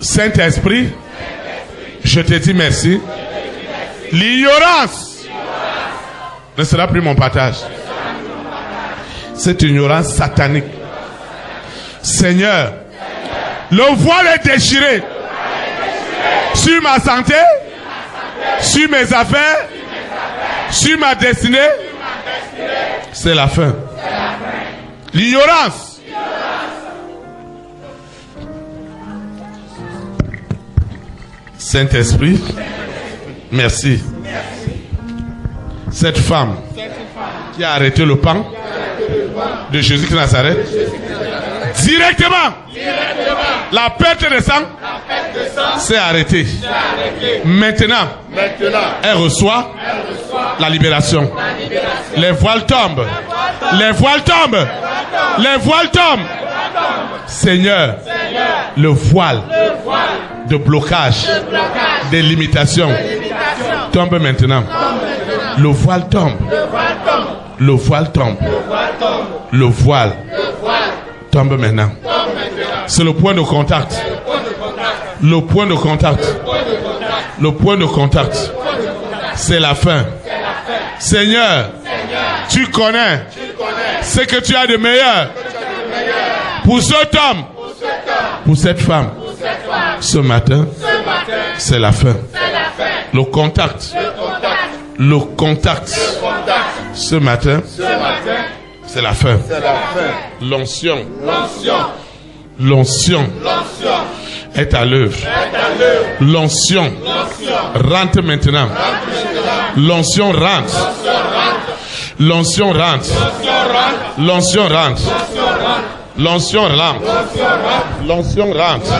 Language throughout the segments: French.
Saint-Esprit, je te dis merci. L'ignorance ne sera plus mon partage. Cette ignorance satanique. Seigneur, le voile est déchiré sur ma santé, sur mes affaires, sur ma destinée. C'est la fin. L'ignorance. Saint-Esprit, merci. Cette femme qui a arrêté le pan de Jésus de Nazareth, directement, la perte de sang s'est arrêtée. Maintenant, elle reçoit la libération. Les voiles tombent. Les voiles tombent. Les voiles tombent. Seigneur, le voile de blocage, des limitations, tombe maintenant. Le voile tombe. Le voile tombe. Le voile tombe maintenant. C'est le point de contact. Le point de contact. Le point de contact. C'est la fin. Seigneur, tu connais ce que tu as de meilleur pour cet homme, pour cette femme. Ce matin, c'est la fin. Le contact. Le contact. Ce matin, c'est la fin. L'onction. L'onction est à l'œuvre. L'onction rentre maintenant. L'onction rentre. L'onction rentre. L'onction rentre. L'onction rentre. L'onction rentre.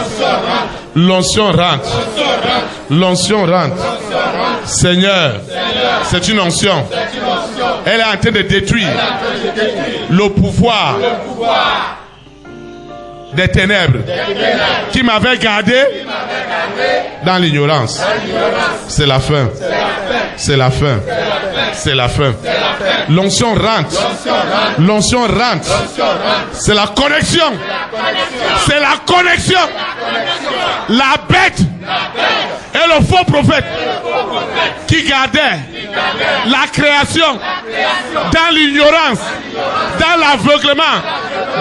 L'onction rentre. L'onction rentre. Seigneur, c'est une onction. Elle est en train de détruire le pouvoir des ténèbres qui m'avaient gardé dans l'ignorance. C'est la fin. C'est la fin. C'est la fin. L'onction rentre. L'onction rentre. C'est la connexion. C'est la connexion. La bête et le faux prophète qui gardait la création dans l'ignorance, dans l'aveuglement,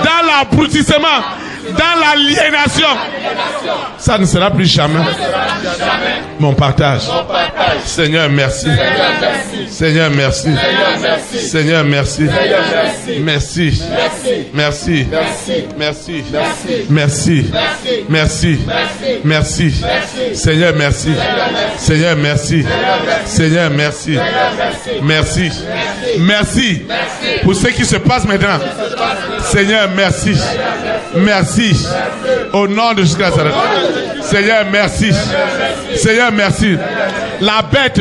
dans l'abrutissement, dans l'aliénation. Ça ne sera plus jamais mon partage. Seigneur, merci. Seigneur, merci. Seigneur, merci. Merci. Merci. Merci. Merci. Merci. Merci. Seigneur, merci. Seigneur, merci. Seigneur, merci. Merci. Merci pour ce qui se passe maintenant. Seigneur, merci. Merci. Au nom de Jésus-Christ. Seigneur, merci. Seigneur, merci. La bête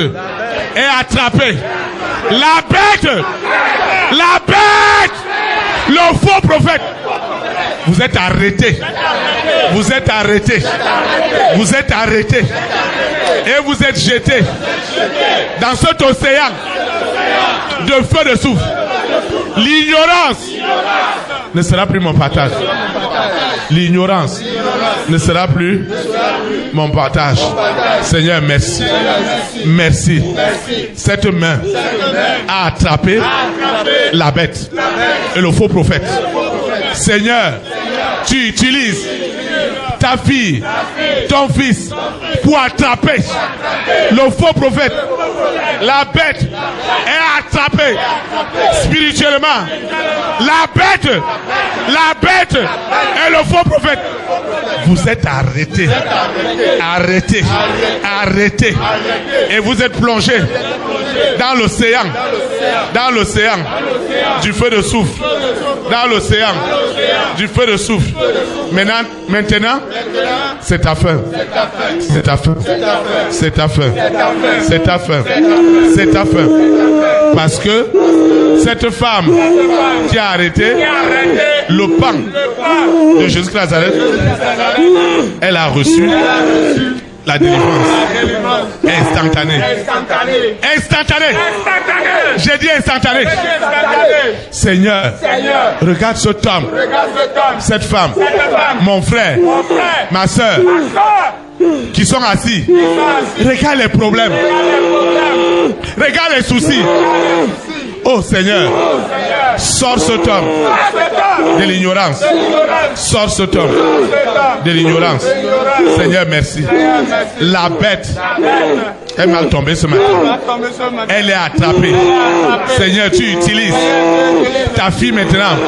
est attrapée. La bête. La bête. Le faux prophète. Vous êtes arrêtés. Vous êtes arrêtés. Vous êtes arrêtés. Et vous êtes jetés dans cet océan de feu de soufre. L'ignorance ne sera plus mon partage. L'ignorance ne sera plus mon partage. Seigneur, merci. Merci. Cette main a attrapé la bête et le faux prophète. Seigneur, tu utilises ta fille, ton fils, pour attraper le faux prophète. La bête est attrapée spirituellement. La bête et le faux prophète. Vous êtes arrêtés. Arrêtés. Arrêtés. Et vous êtes plongés dans l'océan. Dans l'océan du feu de soufre. Dans l'océan du feu de soufre. Maintenant, c'est ta fin. C'est ta fin. C'est ta fin. C'est ta fin. C'est ta fin. Parce que cette femme qui a arrêté le pan de Jésus de Nazareth, elle a reçu La délivrance. Instantanée. Instantanée. J'ai dit instantanée. Seigneur, regarde cet homme, cette femme, mon frère, ma soeur, qui sont assis. Regarde les problèmes. Regarde les soucis. Oh Seigneur, sors cet homme de l'ignorance. Sors cet homme de l'ignorance. Seigneur, merci. La bête est mal tombée ce matin. Elle est attrapée. Seigneur, tu utilises ta fille maintenant.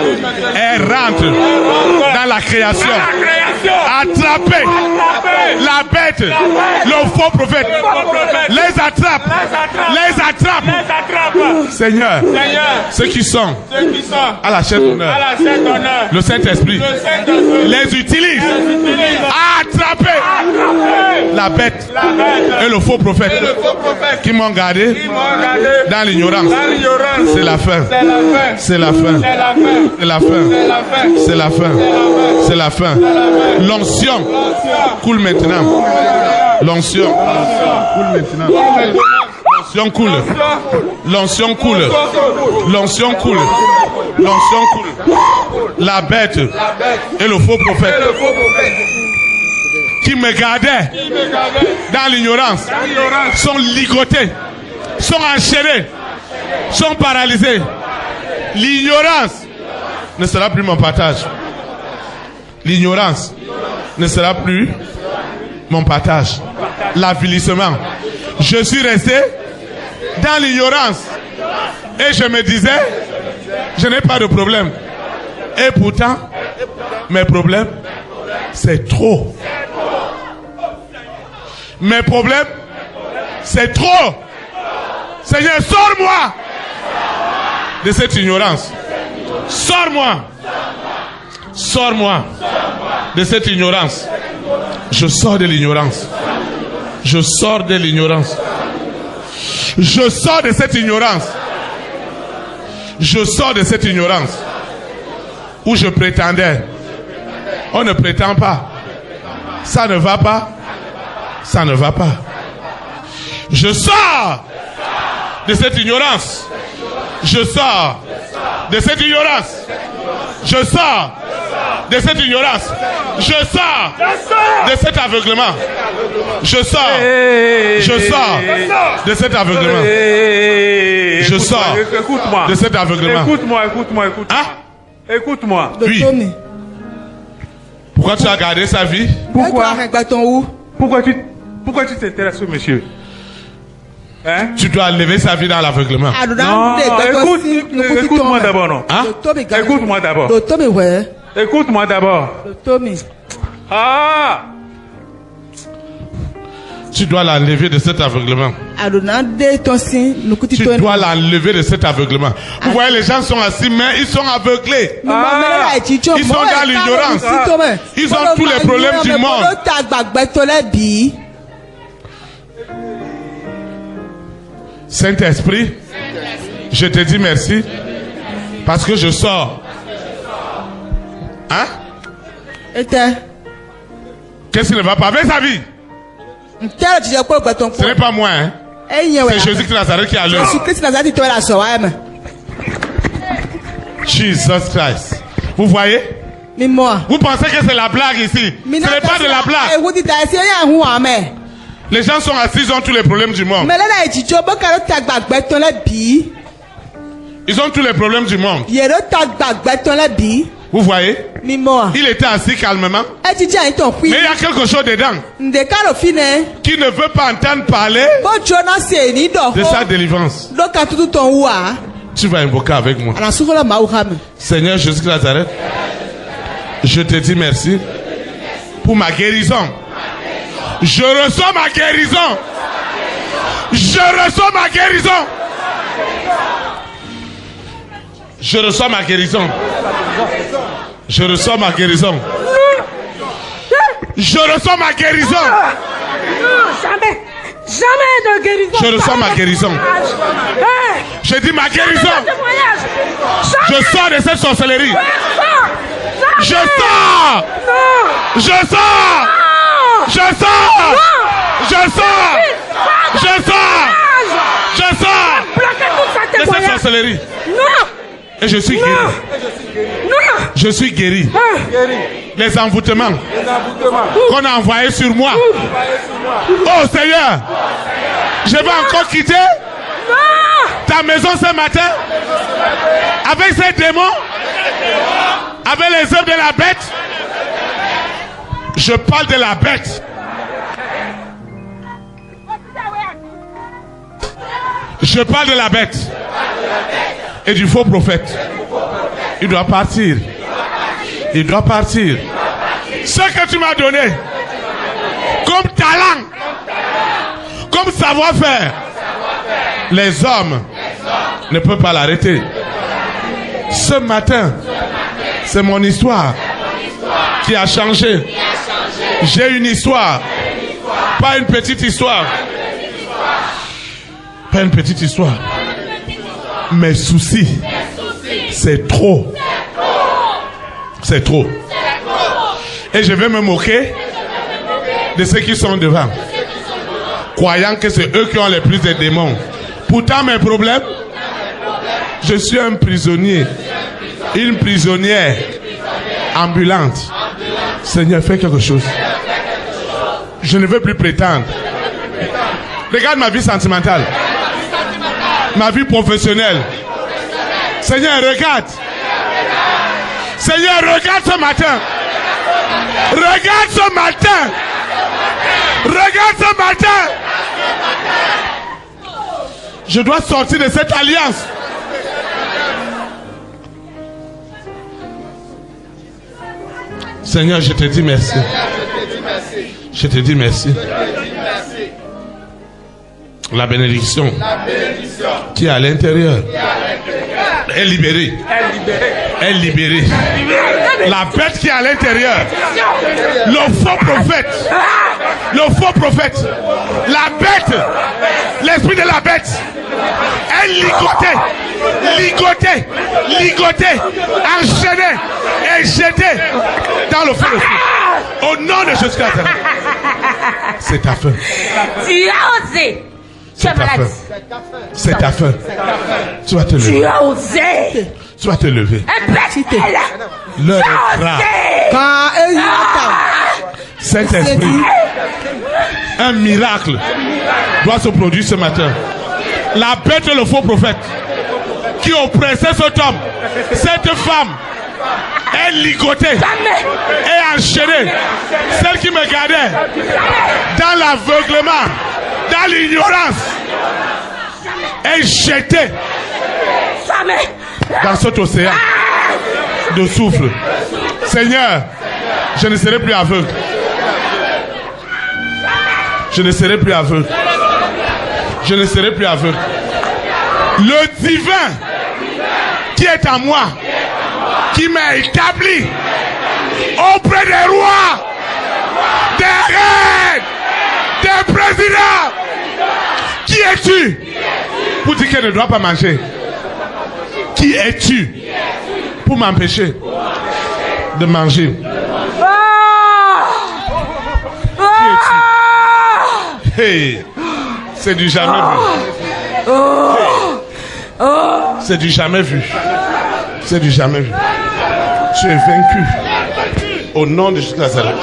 Elle rentre dans la création. Attrapée. La bête, le faux prophète, les attrape. Les attrape. Seigneur, ceux qui sont à la chaise d'honneur, le Saint-Esprit les utilise à attraper la bête et le faux prophète qui m'ont gardé dans l'ignorance. C'est la fin. C'est la fin. C'est la fin. C'est la fin. C'est la fin. L'onction coule maintenant. L'onction coule maintenant. L'onction coule. L'onction coule. L'onction coule. L'onction coule. La bête et le faux prophète qui me gardaient dans l'ignorance sont ligotés, sont enchaînés, sont paralysés. L'ignorance ne sera plus mon partage. L'ignorance ne sera plus mon partage. L'avilissement. Je suis resté dans l'ignorance et je me disais, je n'ai pas de problème. Et pourtant, mes problèmes, c'est trop. Mes problèmes, c'est trop. Seigneur, sors-moi de cette ignorance. Sors-moi. Sors-moi de cette ignorance. Je sors de l'ignorance. Je sors de l'ignorance. Je sors de cette ignorance. Je sors de cette ignorance où je prétendais. On ne prétend pas. Ça ne va pas. Ça ne va pas. Je sors de cette ignorance. Je sors de cette ignorance. Je sors de cette ignorance. Je sors de cet aveuglement. Je sors. Je sors de cet aveuglement. Je sors de cet aveuglement. Écoute-moi. Hein? Écoute-moi. Oui. Pourquoi tu as gardé sa vie? Pourquoi tu t'intéresses au monsieur? Hein? Tu dois lever sa vie dans l'aveuglement. Non, écoute-moi d'abord, non. Hein? Écoute-moi d'abord. Écoute-moi d'abord. Ah! Tu dois l'enlever de cet aveuglement. Tu dois l'enlever de cet aveuglement. Vous voyez, les gens sont assis, mais ils sont aveuglés. Ils sont dans l'ignorance. Ils ont tous les problèmes du monde. Saint-Esprit, je te dis merci parce que je sors. Hein? Qu'est-ce qui ne va pas avec sa vie? Ce n'est pas moi, hein? C'est Jésus de Nazareth qui a l'œuvre. Jesus Christ. Vous voyez? Vous pensez que c'est la blague ici? Ce n'est pas de la blague. Les gens sont assis, ils ont tous les problèmes du monde. Ils ont tous les problèmes du monde. Vous voyez? Il était assis calmement. Mais il y a quelque chose dedans qui ne veut pas entendre parler de sa délivrance. Tu vas invoquer avec moi. Seigneur Jésus de Nazareth, je te dis merci pour ma guérison. Je reçois ma guérison. Je reçois ma guérison. Je reçois ma guérison. Je reçois ma guérison. Je reçois ma guérison. Jamais de guérison. Je reçois ma guérison. Je dis ma guérison. Je sors de cette sorcellerie. Je sors. Je sors. Je sors. sors. Je sors. Je sors. De cette sorcellerie. Non. Et je suis guéri. Non. Je suis guéri. Les envoûtements qu'on a envoyés sur moi. Oh Seigneur, je vais encore quitter ta maison ce matin avec ces démons, avec les œuvres de la bête. Je parle de la bête. Je parle de la bête et du faux prophète. Il doit partir. Il doit partir. Ce que tu m'as donné comme talent, comme savoir-faire, les hommes ne peuvent pas l'arrêter. Ce matin, c'est mon histoire qui a changé. J'ai une histoire, pas une petite histoire. Pas une petite histoire. Mes soucis, c'est trop. C'est trop. Et je vais me moquer de ceux qui sont devant, croyant que c'est eux qui ont les plus de démons. Pourtant, mes problèmes, je suis un prisonnier, une prisonnière ambulante. Seigneur, fais quelque chose. Je ne veux plus prétendre. Regarde ma vie sentimentale, ma vie professionnelle. Seigneur, regarde. Seigneur, regarde ce matin. Regarde ce matin. Regarde ce matin. Je dois sortir de cette alliance. Seigneur, je te dis merci. Je te dis merci. La bénédiction qui est à l'intérieur est libérée. Est libérée. La bête qui est à l'intérieur, le faux prophète, la bête, l'esprit de la bête est ligoté, enchaîné et jeté dans le feu. Au nom de Jésus-Christ. C'est ta fin. Tu as osé. C'est ta fin. C'est ta fin. Tu vas te lever. Tu as osé. Tu vas te lever. L'heure est grave. Saint-Esprit, un miracle doit se produire ce matin. La bête et le faux prophète qui oppressait cet homme, cette femme, est ligotée et enchaînée. Celle qui me gardait dans l'aveuglement, dans l'ignorance, est jetée dans cet océan de souffle. Seigneur, je ne serai plus aveugle. Je ne serai plus aveugle. Je ne serai plus aveugle. Le divin qui est en moi, qui m'a établi auprès des rois, des reines, des présidents. Qui es-tu pour dire qu'elle ne doit pas manger? Qui es-tu pour m'empêcher de manger? Qui es-tu? Hey, c'est du jamais vu. Hey, c'est du jamais vu. C'est du jamais vu. Tu es vaincu au nom de Jésus Nazareth.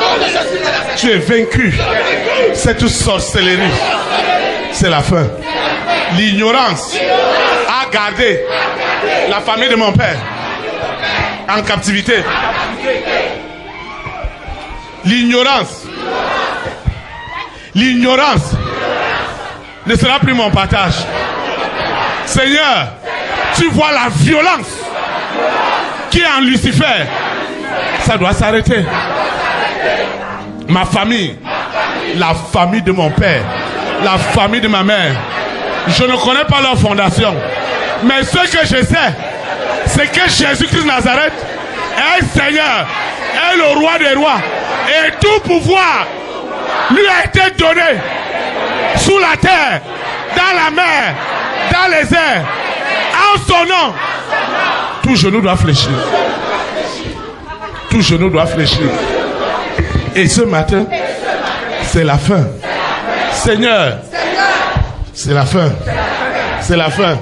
Tu es vaincu. Cette sorcellerie, c'est la fin. L'ignorance a gardé la famille de mon père en captivité. L'ignorance ne sera plus mon partage. Seigneur, tu vois la violence qui est en Lucifer. Ça doit s'arrêter. Ma famille, la famille de mon père, la famille de ma mère, je ne connais pas leur fondation. Mais ce que je sais, c'est que Jésus-Christ Nazareth est Seigneur, est le roi des rois. Et tout pouvoir lui a été donné sous la terre, dans la mer, dans les airs. En son nom, tout genou doit fléchir. Tout genou doit fléchir. Et ce matin, c'est la fin. Seigneur, c'est la fin. C'est la fin.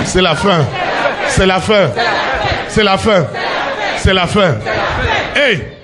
C'est la fin. C'est la fin. C'est la fin. C'est la fin. Hey!